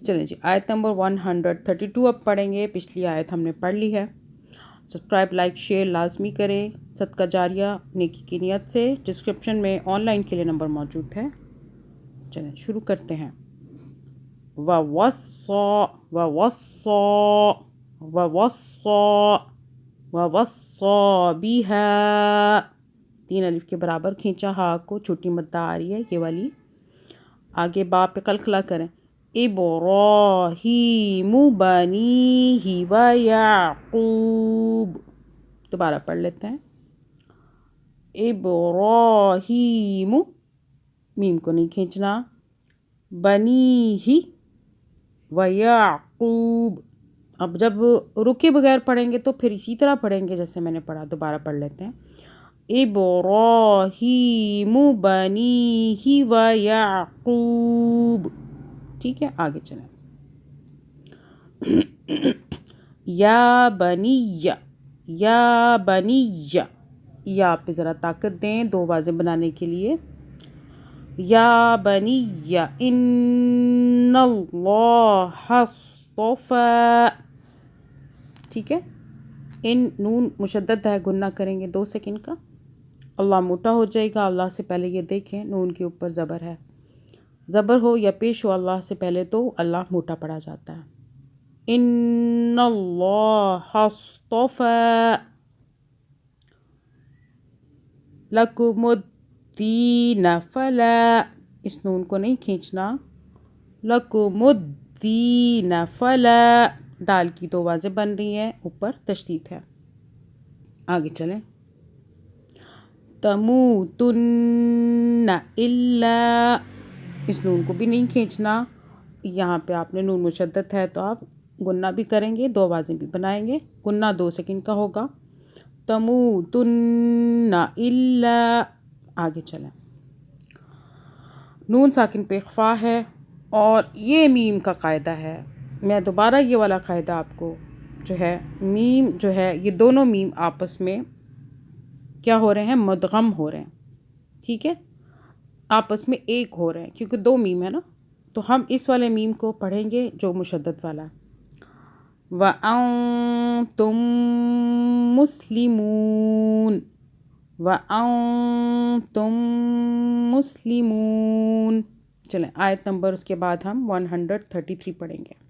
چلیں جی، آیت نمبر 132 اب پڑھیں گے. پچھلی آیت ہم نے پڑھ لی ہے. سبسکرائب، لائک، شیئر لازمی کریں صدقہ جاریہ نیکی کی نیت سے. ڈسکرپشن میں آن لائن کے لیے نمبر موجود ہے. چلیں شروع کرتے ہیں. وَوَصَّى وَوَصَّى وَوَصَّى وَوَصَّى بِهَا. 3 الف کے برابر کھینچا ہا کو، چھوٹی مدہ آ رہی ہے یہ والی. آگے با پہ قلقلہ کریں. ابراہیم بنیہ ویعقوب. دوبارہ پڑھ لیتے ہیں. ابراہیم، میم کو نہیں کھینچنا. بنیہ ویعقوب. اب جب رکے بغیر پڑھیں گے تو پھر اسی طرح پڑھیں گے جیسے میں نے پڑھا. دوبارہ پڑھ لیتے ہیں. ابراہیم بنیہ ویعقوب. ٹھیک ہے، آگے چلیں. یا بنی، یا بنی، یا پہ ذرا طاقت دیں 2 آوازیں بنانے کے لیے. یا بنی ان اللہ اصطفیٰ. ٹھیک ہے، ان نون مشدد ہے، گنہ کریں گے 2 سیکنڈ کا. اللہ موٹا ہو جائے گا. اللہ سے پہلے یہ دیکھیں نون کے اوپر زبر ہے. زبر ہو یا پیش ہو اللہ سے پہلے تو اللہ موٹا پڑا جاتا ہے. ان اللہ اصطفیٰ لکم الدین فلا. اس نون کو نہیں کھینچنا. لکم الدین فلا. دال کی 2 آوازیں بن رہی ہیں، اوپر تشدید ہے. آگے چلیں. تموتن الا. اس نون کو بھی نہیں کھینچنا. یہاں پہ آپ نے نون مشدد ہے تو آپ گنہ بھی کریں گے، 2 آوازیں بھی بنائیں گے. گنہ 2 سیکنڈ کا ہوگا. تموتن الا. آگے چلیں. نون ساکن پہ اخفا ہے اور یہ میم کا قاعدہ ہے. میں دوبارہ یہ والا قاعدہ آپ کو جو ہے، میم جو ہے یہ دونوں میم آپس میں کیا ہو رہے ہیں؟ مدغم ہو رہے ہیں. ٹھیک ہے، آپس میں ایک ہو رہے ہیں کیونکہ 2 میم ہے نا. تو ہم اس والے میم کو پڑھیں گے جو مشدد والا. وَأَنْتُمْ مُسْلِمُونَ. وَأَنْتُمْ مُسْلِمُونَ. چلیں آیت نمبر اس کے بعد ہم 133 پڑھیں گے.